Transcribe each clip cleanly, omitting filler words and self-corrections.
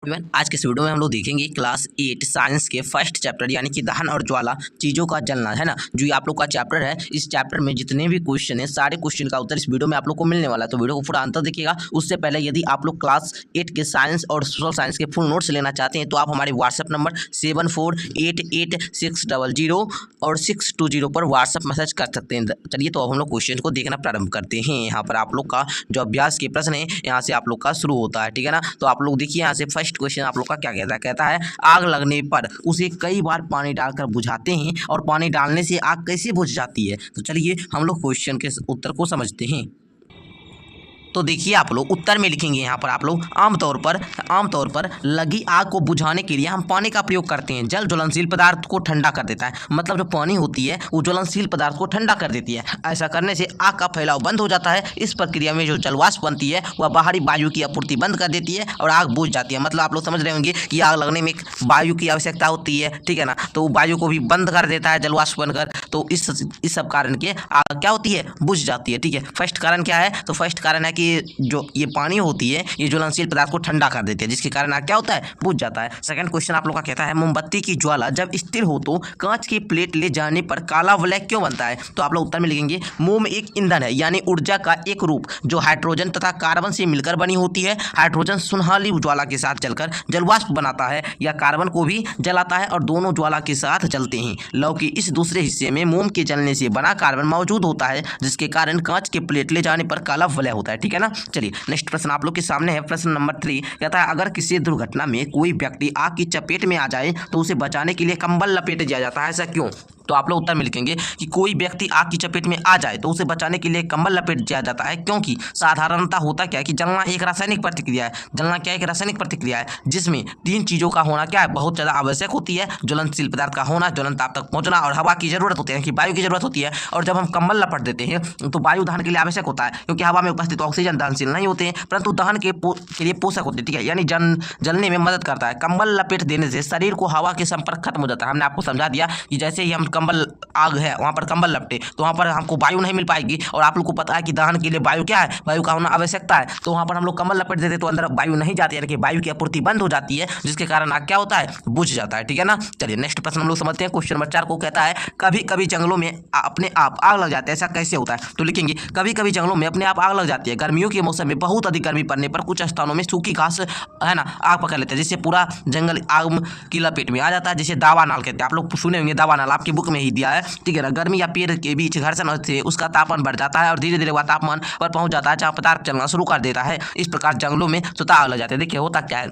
आज के इस वीडियो में हम लोग देखेंगे क्लास 8 साइंस के फर्स्ट चैप्टर यानी कि दहन और ज्वाला चीज़ों का जलना, है ना। जो ये आप लोग का चैप्टर है, इस चैप्टर में जितने भी क्वेश्चन है सारे क्वेश्चन का उत्तर इस वीडियो में आप लोग को मिलने वाला है। तो वीडियो को पूरा अंत देखिएगा। उससे पहले यदि आप लोग क्लास 8 के साइंस और सोशल साइंस के फुल नोट्स लेना चाहते हैं तो आप हमारे व्हाट्सएप नंबर 748860 और 620 पर व्हाट्सएप मैसेज कर सकते हैं। चलिए तो अब हम लोग क्वेश्चन को देखना प्रारंभ करते हैं। यहाँ पर आप लोग का जो अभ्यास के प्रश्न है यहाँ से आप लोग का शुरू होता है, ठीक है ना। तो आप लोग देखिए यहाँ से फर्स्ट क्वेश्चन आप लोग का क्या कहता है आग लगने पर उसे कई बार पानी डालकर बुझाते हैं और पानी डालने से आग कैसे बुझ जाती है। तो चलिए हम लोग क्वेश्चन के उत्तर को समझते हैं। तो देखिए आप लोग उत्तर में लिखेंगे यहाँ पर आप लोग आमतौर पर लगी आग को बुझाने के लिए हम पानी का प्रयोग करते हैं। जल ज्वलनशील पदार्थ को ठंडा कर देता है, मतलब जो पानी होती है वो ज्वलनशील पदार्थ को ठंडा कर देती है। ऐसा करने से आग का फैलाव बंद हो जाता है। इस प्रक्रिया में जो जलवाष्प बनती है वह बाहरी वायु की आपूर्ति बंद कर देती है और आग बुझ जाती है। मतलब आप लोग समझ रहे होंगे कि आग लगने में वायु की आवश्यकता होती है, ठीक है ना। तो वायु को भी बंद कर देता है जलवाष्प बनकर। तो इस सब कारण के आग क्या होती है, बुझ जाती है, ठीक है। फर्स्ट कारण क्या है, तो फर्स्ट कारण है कि जो ये पानी होती है ये ज्वलनशील पदार्थ को ठंडा कर देती है, जिसके कारण आग क्या होता है, बुझ जाता है। सेकंड क्वेश्चन आप लोग का कहता है मोमबत्ती की ज्वाला जब स्थिर हो तो कांच की प्लेट ले जाने पर काला वलय क्यों बनता है। तो आप लोग उत्तर में लिखेंगे मोम एक ईंधन है यानी ऊर्जा का एक रूप जो हाइड्रोजन तथा कार्बन से मिलकर बनी होती है। हाइड्रोजन सुनहली ज्वाला के साथ जलकर जलवाष्प बनाता है या कार्बन को भी जलाता है और दोनों ज्वाला के साथ जलते हैं। लौ के इस दूसरे हिस्से में मोम के जलने से बना कार्बन मौजूद होता है, जिसके कारण कांच के प्लेट ले जाने पर काला वलय होता है, ठीक है ना। चलिए नेक्स्ट प्रश्न आप लोग के सामने है। प्रश्न नंबर 3 कहता है अगर किसी दुर्घटना में कोई व्यक्ति आग की चपेट में आ जाए तो उसे बचाने के लिए कंबल लपेट दिया जाता है, ऐसा क्यों। तो आप लोग उत्तर में लिखेंगे कि कोई व्यक्ति आग की चपेट में आ जाए तो उसे बचाने के लिए कंबल लपेट दिया जाता है, क्योंकि साधारणतः होता क्या है कि जलना एक रासायनिक प्रतिक्रिया है। जलना क्या है, एक रासायनिक प्रतिक्रिया है जिसमें 3 चीज़ों का होना क्या है, बहुत ज़्यादा आवश्यक होती है। ज्वलनशील पदार्थ का होना, ज्वलन ताप तक पहुंचना और हवा की जरूरत होती है कि वायु की जरूरत होती है। और जब हम कंबल लपेट देते हैं तो वायु दहन के लिए आवश्यक होता है, क्योंकि हवा में उपस्थित ऑक्सीजन दहनशील नहीं होते हैं परंतु दहन के लिए पोषक होते हैं, ठीक है, यानी जलने में मदद करता है। कंबल लपेट देने से शरीर को हवा के संपर्क खत्म हो जाता है। हमने आपको समझा दिया कि जैसे ही हम कंबल आग है वहाँ पर कंबल लपटे तो वहाँ पर हमको वायु नहीं मिल पाएगी और आप लोग को पता है कि दहन के लिए वायु क्या है, वायु का होना आवश्यकता है। तो वहाँ पर हम लोग कंबल लपेट देते तो अंदर वायु नहीं जाती, यानी कि वायु की आपूर्ति बंद हो जाती है, जिसके कारण आग क्या होता है, बुझ जाता है, ठीक है ना। चलिए नेक्स्ट प्रश्न हम लोग समझते हैं। क्वेश्चन नंबर 4 को कहता है कभी कभी जंगलों में अपने आप आग लग जाती है, ऐसा कैसे होता है। तो लिखेंगे कभी कभी जंगलों में अपने आप आग लग जाती है। गर्मियों के मौसम में बहुत अधिक गर्मी पड़ने पर कुछ स्थानों में सूखी घास है ना आग पकड़ लेते हैं, जिससे पूरा जंगल आग की लपेट में आ जाता है, जिसे दावानल कहते हैं। आप लोग सुने होंगे दावानल, आपकी बुक में ही दिया है, ठीक है ना। गर्मी या पेड़ के बीच घर्षण से उसका तापमान बढ़ जाता है और धीरे धीरे वह तापमान पर पहुंच जाता है जहां पदार्थ चलना शुरू कर देता है। इस प्रकार जंगलों में स्वतः आग लग जाते हैं। देखिए होता क्या है,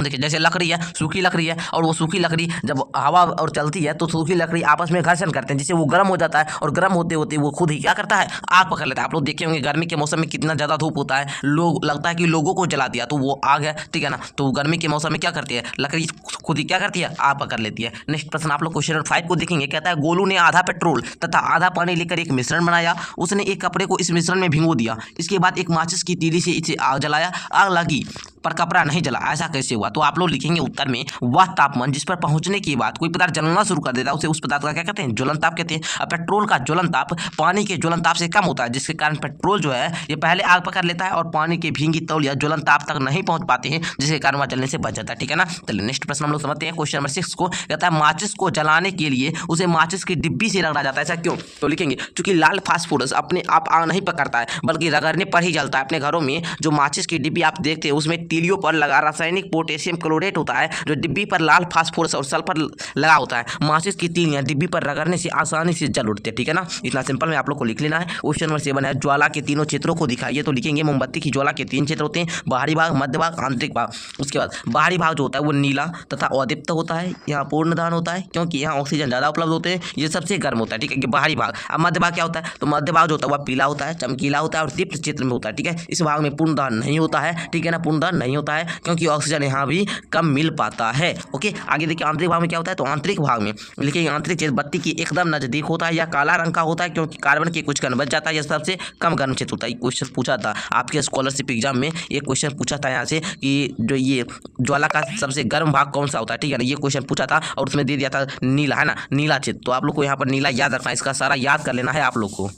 देखिए जैसे लकड़ी है, सूखी लकड़ी है और वो सूखी लकड़ी जब हवा और चलती है तो सूखी लकड़ी आपस में घर्षण करते हैं, जिससे वो गर्म हो जाता है और गर्म होते होते वो खुद ही क्या करता है, आग पकड़ लेता है। आप लोग देखे होंगे गर्मी के मौसम में कितना ज़्यादा धूप होता है, लोग लगता है कि लोगों को जला दिया तो वो आग है, ठीक है ना। तो गर्मी के मौसम में क्या करती है, लकड़ी खुद ही क्या करती है, आग पकड़ लेती है। नेक्स्ट प्रश्न आप लोग क्वेश्चन नंबर 5 को देखेंगे। कहता है गोलू ने आधा पेट्रोल तथा आधा पानी लेकर एक मिश्रण बनाया। उसने एक कपड़े को इस मिश्रण में भिगो दिया। इसके बाद एक माचिस की तीली से इसे आग जलाया। आग लगी पर कपड़ा नहीं जला, ऐसा कैसे हुआ। तो आप लोग लिखेंगे उत्तर में वह तापमान जिस पर पहुंचने के बाद कोई पदार्थ जलना शुरू कर देता है उसे उस पदार्थ का क्या कहते हैं, ज्वलन ताप कहते हैं। अब पेट्रोल का ज्वलन ताप पानी के ज्वलन ताप से कम होता है, जिसके कारण पेट्रोल जो है ये पहले आग पकड़ लेता है और पानी के भींगी तौलिया ज्वलन ताप तक नहीं पहुंच पाते हैं, जिसके कारण वह जलने से बच जाता है, ठीक है ना। चलिए नेक्स्ट प्रश्न हम लोग समझते हैं। क्वेश्चन नंबर 6 को कहता है माचिस को जलाने के लिए उसे माचिस की डिब्बी से रगड़ा जाता है, ऐसा क्यों। तो लिखेंगे चूंकि लाल फास्फोरस अपने आप आग नहीं पकड़ता है बल्कि रगड़ने पर ही जलता है। अपने घरों में जो माचिस की डिब्बी आप देखते हैं उसमें तीलियों पर लगा रासायनिक पोटेशियम क्लोरेट होता है, जो डिब्बी पर लाल फास्फोरस और सल्फर लगा होता है। माचिस की तीलियां डिब्बी पर रगड़ने से आसानी से जल उठते हैं, ठीक है ना। इतना सिंपल में आप लोग को लिख लेना है। क्वेश्चन नंबर 7 है ज्वाला के तीनों क्षेत्रों को दिखाइए। तो लिखेंगे मोमबत्ती की ज्वाला के 3 क्षेत्र होते हैं, बाहरी भाग, मध्य भाग, आंतरिक भाग। उसके बाद बाहरी भाग जो होता है वो नीला तथा अदीप्त होता है, यहाँ पूर्ण दहन होता है क्योंकि यहाँ ऑक्सीजन ज़्यादा उपलब्ध होते हैं, ये सबसे गर्म होता है, ठीक है कि बाहरी भाग। अब मध्य भाग क्या होता है, तो मध्य भाग जो होता है वह पीला होता है, चमकीला होता है और दीप्त क्षेत्र में होता है, ठीक है। इस भाग में पूर्ण दहन नहीं होता है, ठीक है ना, पूर्ण दहन नहीं होता है क्योंकि ऑक्सीजन यहाँ भी कम मिल पाता है। ओके आगे देखिए आंतरिक भाग में क्या होता है, तो आंतरिक भाग में लिखिए आंतरिक क्षेत्र बत्ती की एकदम नजदीक होता है या काला रंग का होता है क्योंकि कार्बन के कुछ कण बच जाता है, यह सबसे कम गर्म क्षेत्र होता है। क्वेश्चन पूछा था आपके स्कॉलरशिप एग्जाम में, एक क्वेश्चन पूछा था यहाँ से कि जो ये ज्वाला का सबसे गर्म भाग कौन सा होता है, ठीक है ना, ये क्वेश्चन पूछा था और उसमें दे दिया था नीला, है ना, नीला क्षेत्र। तो आप लोग को यहाँ पर नीला याद रखना है, इसका सारा याद कर लेना है आप लोग को।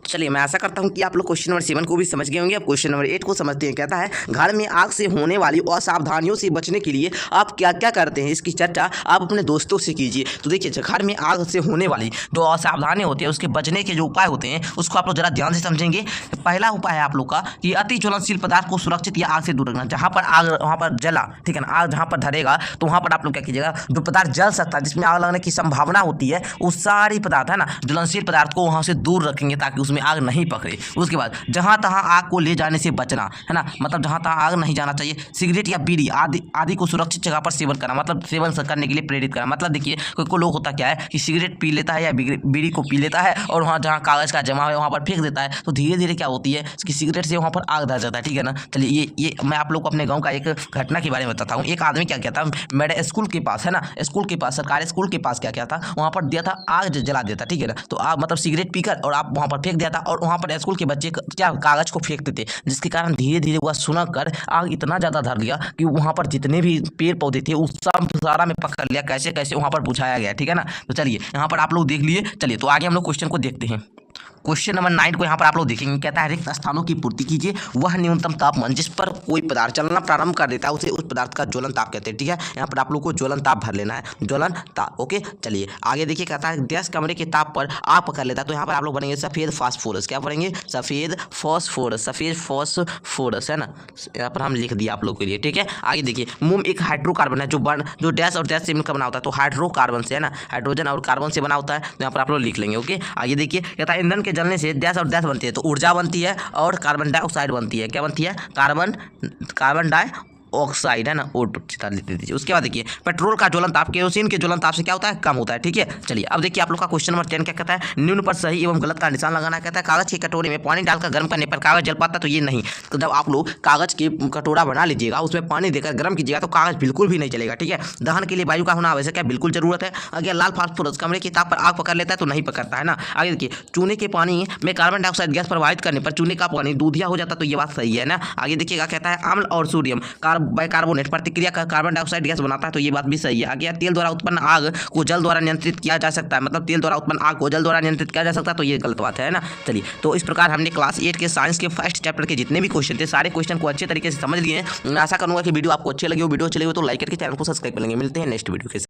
चलिए मैं आशा करता हूं कि आप लोग क्वेश्चन नंबर 7 को भी समझ गए होंगे। अब क्वेश्चन नंबर 8 को समझते हैं। कहता है घर में आग से होने वाली असावधानियों से बचने के लिए आप क्या क्या करते हैं, इसकी चर्चा आप अपने दोस्तों से कीजिए। तो देखिए घर में आग से होने वाली जो असावधानी होती है उसके बचने के जो उपाय होते हैं उसको आप लोग जरा ध्यान से समझेंगे। पहला उपाय है आप लोग का कि अति ज्वलनशील पदार्थ को सुरक्षित या आग से दूर रखना। जहाँ पर आग वहाँ पर जला, ठीक है ना, आग जहाँ पर धरेगा तो वहाँ पर आप लोग क्या कीजिएगा, जो पदार्थ जल सकता है जिसमें आग लगने की संभावना होती है उस सारी पदार्थ है ना ज्वलनशील पदार्थ को वहाँ से दूर रखेंगे ताकि उसमें आग नहीं पकड़े। उसके बाद जहाँ तहाँ आग को ले जाने से बचना, है ना, मतलब जहाँ तहाँ आग नहीं जाना चाहिए। सिगरेट या बीड़ी आदि को सुरक्षित जगह पर सेवन करना, मतलब सेवन करने के लिए प्रेरित करना। मतलब देखिए कोई लोग होता क्या है कि सिगरेट पी लेता है या बीड़ी को पी लेता है और वहाँ जहाँ कागज का जमा है वहाँ पर फेंक देता है, तो धीरे धीरे क्या होती है कि सिगरेट से वहाँ पर आग धर जाता है, ठीक है ना। चलिए ये मैं आप लोग को अपने गाँव का एक घटना के बारे में बताता हूँ। एक आदमी क्या किया था, मेरे स्कूल के पास, है ना, स्कूल के पास, सरकारी स्कूल के पास क्या किया था, वहाँ पर दिया था आग जला देता, ठीक है ना। तो आग मतलब सिगरेट पीकर और आप वहाँ पर फेंक दिया था और वहाँ पर स्कूल के बच्चे क्या कागज को फेंकते थे, जिसके कारण धीरे धीरे वह सुनक कर आग इतना ज़्यादा धर लिया कि वहाँ पर जितने भी पेड़ पौधे थे उस सब सारा में पकड़ लिया, कैसे कैसे वहाँ पर बुझाया गया, ठीक है ना। तो चलिए यहाँ पर आप लोग देख लिए। चलिए तो आगे हम लोग क्वेश्चन को देखते हैं। क्वेश्चन नंबर 9 को यहाँ पर आप लोग देखेंगे। कहता है रिक्त स्थानों की पूर्ति कीजिए। वह न्यूनतम तापमान जिस पर कोई पदार्थ चलना प्रारंभ कर देता है उसे उस पदार्थ का ज्वलन ताप कहते हैं, ठीक है। यहाँ पर आप लोग को ज्वलन ताप भर लेना है, ज्वलन ताप। ओके चलिए आगे देखिए। कहता है 10 कमरे के ताप पर आग पकड़ लेता है, तो यहाँ पर आप लोग बनेंगे सफ़ेद फास्फोरस। क्या पढ़ेंगे, सफ़ेद फास्फोरस, सफ़ेद फास्फोरस, है ना, यहाँ पर हम लिख दिया आप लोग के लिए, ठीक है। आगे देखिए मोम एक हाइड्रोकार्बन है जो डैश और डैश से मिलकर बना होता है, तो हाइड्रोकार्बन से, है ना, हाइड्रोजन और कार्बन से बना होता है, तो यहाँ पर आप लोग लिख लेंगे। ओके आगे देखिए। कहता है ईंधन के जलने से गैस और गैस बनती है, तो ऊर्जा बनती है और कार्बन डाइऑक्साइड बनती है। क्या बनती है, कार्बन डाइऑक्साइड, है ना, और लिख दीजिए। उसके बाद देखिए पेट्रोल का ज्वलन ताप केरोसिन के ज्वलन ताप से क्या होता है, कम होता है, ठीक है। चलिए अब देखिए आप लोग का क्वेश्चन नंबर 10 क्या कहता है, निम्न पर सही एवं गलत का निशान लगाना। कहता है कागज की कटोरे में पानी डालकर गर्म करने पर कागज जल पाता, तो ये नहीं। तो जब आप लोग कागज की कटोरा बना लीजिएगा उसमें पानी देकर गर्म कीजिएगा तो कागज बिल्कुल भी नहीं चलेगा, ठीक है। दहन के लिए वायु का होना आवश्यक है, बिल्कुल जरूरत है। अगर लाल फास्फोरस कमरे की ताप पर आग पकड़ लेता है तो नहीं पकड़ता, है ना। आगे देखिए चूने के पानी में कार्बन डाइऑक्साइड गैस प्रवाहित करने पर चूने का पानी दूधिया हो जाता, तो ये बात सही है ना। आगे देखिएगा कहता है अम्ल और सोडियम बाइकार्बोनेट प्रतिक्रिया कर कार्बन डाइऑक्साइड गैस बनाता है, तो ये बात भी सही है। आगे तेल द्वारा उत्पन्न आग को जल द्वारा नियंत्रित किया जा सकता है, मतलब तेल द्वारा उत्पन्न आग को जल द्वारा नियंत्रित किया जा सकता है, तो ये गलत बात है ना। चलिए तो इस प्रकार हमने क्लास 8 के साइंस के फर्स्ट चैप्टर के जितने भी क्वेश्चन थे सारे क्वेश्चन को अच्छे तरीके से समझ लिए हैं। मैं आशा करूंगा कि वीडियो आपको अच्छे लगे हो। वीडियो अच्छे लगे हो तो लाइक करके चैनल को सब्सक्राइब कर लेंगे। मिलते हैं नेक्स्ट वीडियो के साथ।